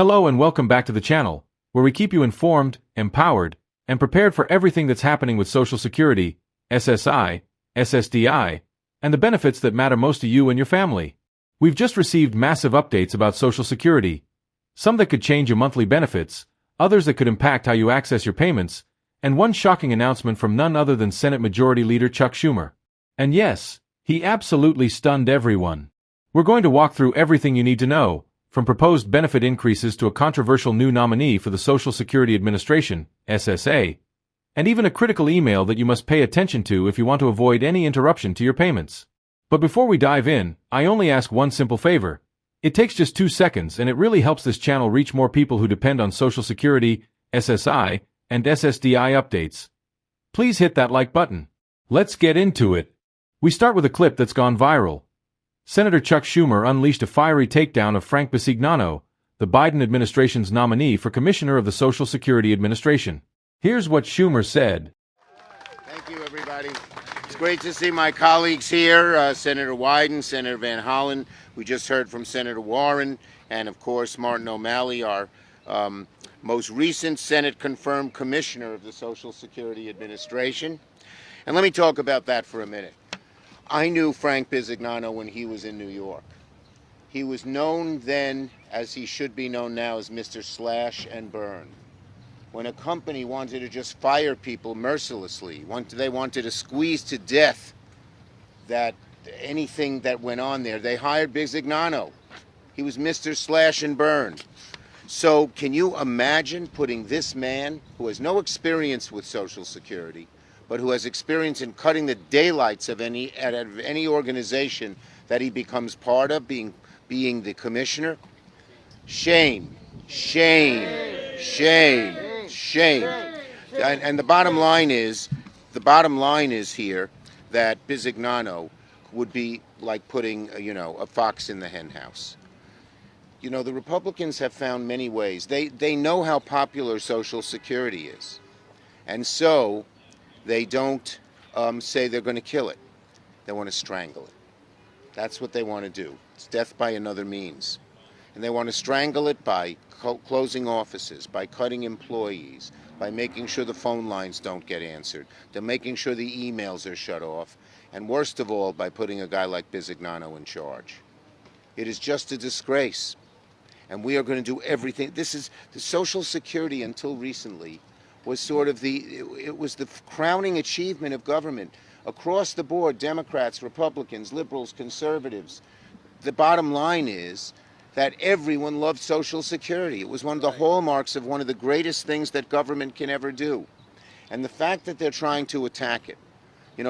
Hello and welcome back to the channel, where we keep you informed, empowered, and prepared for everything that's happening with Social Security, SSI, SSDI, and the benefits that matter most to you and your family. We've just received massive updates about Social Security, some that could change your monthly benefits, others that could impact how you access your payments, and one shocking announcement from none other than Senate Majority Leader Chuck Schumer. And yes, he absolutely stunned everyone. We're going to walk through everything you need to know, from proposed benefit increases to a controversial new nominee for the Social Security Administration, SSA, and even a critical email that you must pay attention to if you want to avoid any interruption to your payments. But before we dive in, I only ask one simple favor. It takes just 2 seconds and it really helps this channel reach more people who depend on Social Security, SSI, and SSDI updates. Please hit that like button. Let's get into it. We start with a clip that's gone viral. Senator Chuck Schumer unleashed a fiery takedown of Frank Bisignano, the Biden administration's nominee for Commissioner of the Social Security Administration. Here's what Schumer said. Thank you, everybody. It's great to see my colleagues here, Senator Wyden, Senator Van Hollen. We just heard from Senator Warren, and of course Martin O'Malley, our most recent Senate-confirmed Commissioner of the Social Security Administration. And let me talk about that for a minute. I knew Frank Bisignano when he was in New York. He was known then, as he should be known now, as Mr. Slash and Burn. When a company wanted to just fire people mercilessly, they wanted to squeeze to death that anything that went on there, they hired Bisignano. He was Mr. Slash and Burn. So can you imagine putting this man, who has no experience with Social Security, but who has experience in cutting the daylights of any organization that he becomes part of, being the commissioner? Shame, shame, shame, shame. And the bottom line is here that Bisignano would be like putting, a fox in the hen house. The Republicans have found many ways. They know how popular Social Security is. And so they don't say they're going to kill it. They want to strangle it. That's what they want to do. It's death by another means. And they want to strangle it by closing offices, by cutting employees, by making sure the phone lines don't get answered, to making sure the emails are shut off, and worst of all, by putting a guy like Bisignano in charge. It is just a disgrace. And we are going to do everything. This is the Social Security until recently was sort of it was the crowning achievement of government across the board, Democrats, Republicans, liberals, conservatives. The bottom line is that everyone loved Social Security. It was one of the hallmarks of one of the greatest things that government can ever do. And the fact that they're trying to attack it.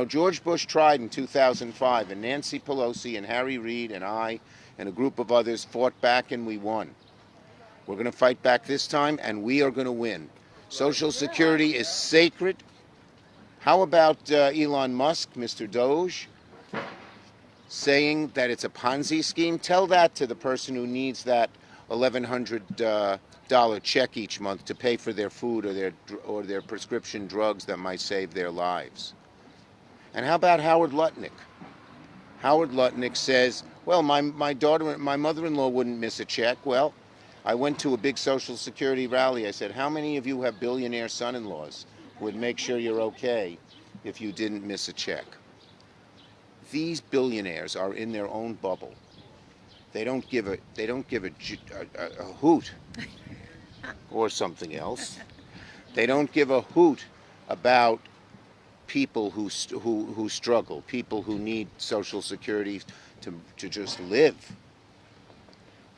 George Bush tried in 2005, and Nancy Pelosi and Harry Reid and I and a group of others fought back and we won. We're going to fight back this time and we are going to win. Social Security is sacred. How about Elon Musk, Mr. Doge, saying that it's a Ponzi scheme? Tell that to the person who needs that $1,100 check each month to pay for their food or their prescription drugs that might save their lives. And how about Howard Lutnick? Howard Lutnick says, well, my mother-in-law wouldn't miss a check. Well, I went to a big Social Security rally. I said, how many of you have billionaire son-in-laws who would make sure you're okay if you didn't miss a check? These billionaires are in their own bubble. They don't give a hoot or something else. They don't give a hoot about people who struggle, people who need Social Security to just live.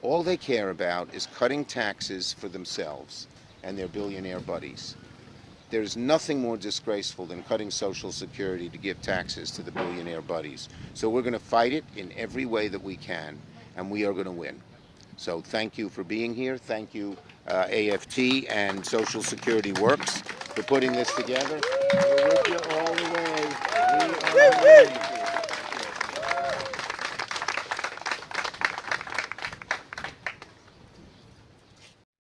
All they care about is cutting taxes for themselves and their billionaire buddies. There's nothing more disgraceful than cutting Social Security to give taxes to the billionaire buddies. So we're going to fight it in every way that we can, and we are going to win. So thank you for being here. Thank you, AFT and Social Security Works, for putting this together. We're with you all the way. We are ready.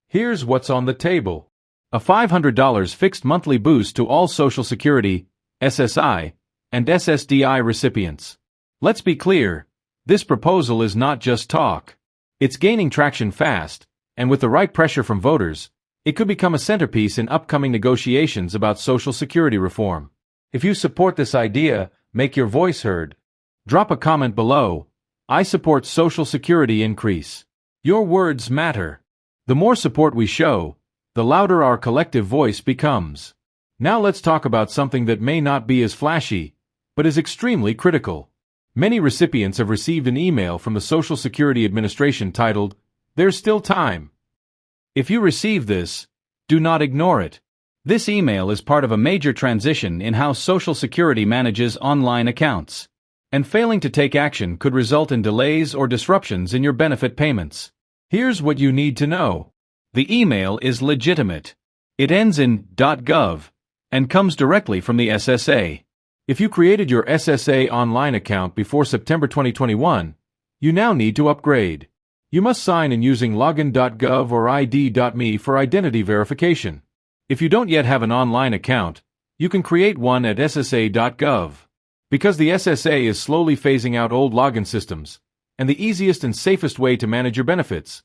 Here's what's on the table. A $500 fixed monthly boost to all Social Security, SSI, and SSDI recipients. Let's be clear, this proposal is not just talk. It's gaining traction fast, and with the right pressure from voters, it could become a centerpiece in upcoming negotiations about Social Security reform. If you support this idea, make your voice heard. Drop a comment below. I support Social Security increase. Your words matter. The more support we show, the louder our collective voice becomes. Now let's talk about something that may not be as flashy, but is extremely critical. Many recipients have received an email from the Social Security Administration titled, "There's still time." If you receive this, do not ignore it. This email is part of a major transition in how Social Security manages online accounts, and failing to take action could result in delays or disruptions in your benefit payments. Here's what you need to know. The email is legitimate. It ends in .gov and comes directly from the SSA. If you created your SSA online account before September 2021, you now need to upgrade. You must sign in using login.gov or ID.me for identity verification. If you don't yet have an online account, you can create one at SSA.gov. Because the SSA is slowly phasing out old login systems, and the easiest and safest way to manage your benefits,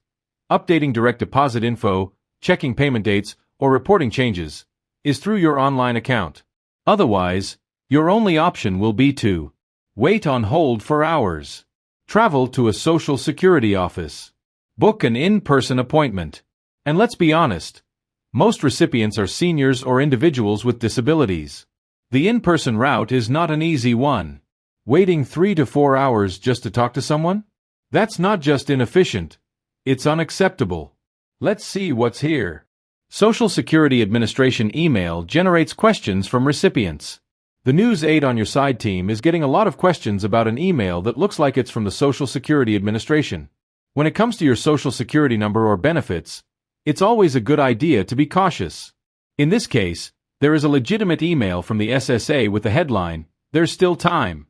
updating direct deposit info, checking payment dates, or reporting changes, is through your online account. Otherwise, your only option will be to wait on hold for hours, travel to a Social Security office, book an in-person appointment. And let's be honest, most recipients are seniors or individuals with disabilities. The in-person route is not an easy one. Waiting 3 to 4 hours just to talk to someone? That's not just inefficient, it's unacceptable. Let's see what's here. Social Security Administration email generates questions from recipients. The News 8 on Your Side team is getting a lot of questions about an email that looks like it's from the Social Security Administration. When it comes to your Social Security number or benefits, it's always a good idea to be cautious. In this case, there is a legitimate email from the SSA with the headline, "There's still time."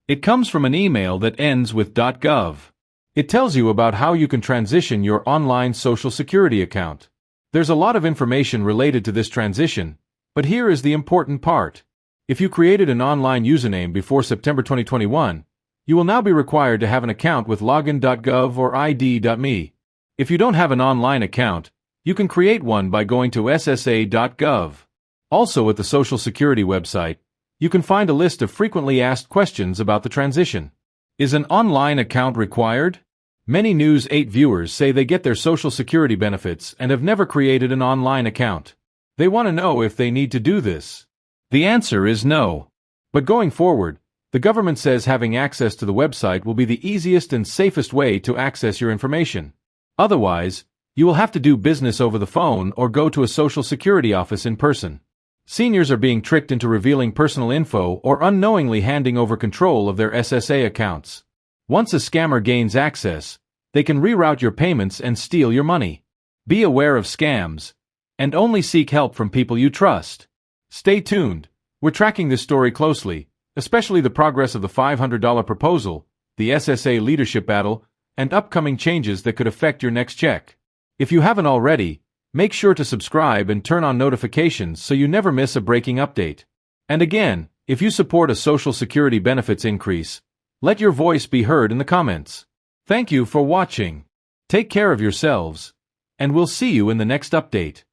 It comes from an email that ends with .gov. It tells you about how you can transition your online Social Security account. There's a lot of information related to this transition, but here is the important part. If you created an online username before September 2021, you will now be required to have an account with login.gov or ID.me. If you don't have an online account, you can create one by going to SSA.gov. Also at the Social Security website, you can find a list of frequently asked questions about the transition. Is an online account required? Many News 8 viewers say they get their Social Security benefits and have never created an online account. They want to know if they need to do this. The answer is no. But going forward, the government says having access to the website will be the easiest and safest way to access your information. Otherwise, you will have to do business over the phone or go to a Social Security office in person. Seniors are being tricked into revealing personal info or unknowingly handing over control of their SSA accounts. Once a scammer gains access, they can reroute your payments and steal your money. Be aware of scams, and only seek help from people you trust. Stay tuned. We're tracking this story closely, especially the progress of the $500 proposal, the SSA leadership battle, and upcoming changes that could affect your next check. If you haven't already, make sure to subscribe and turn on notifications so you never miss a breaking update. And again, if you support a Social Security benefits increase, let your voice be heard in the comments. Thank you for watching. Take care of yourselves, and we'll see you in the next update.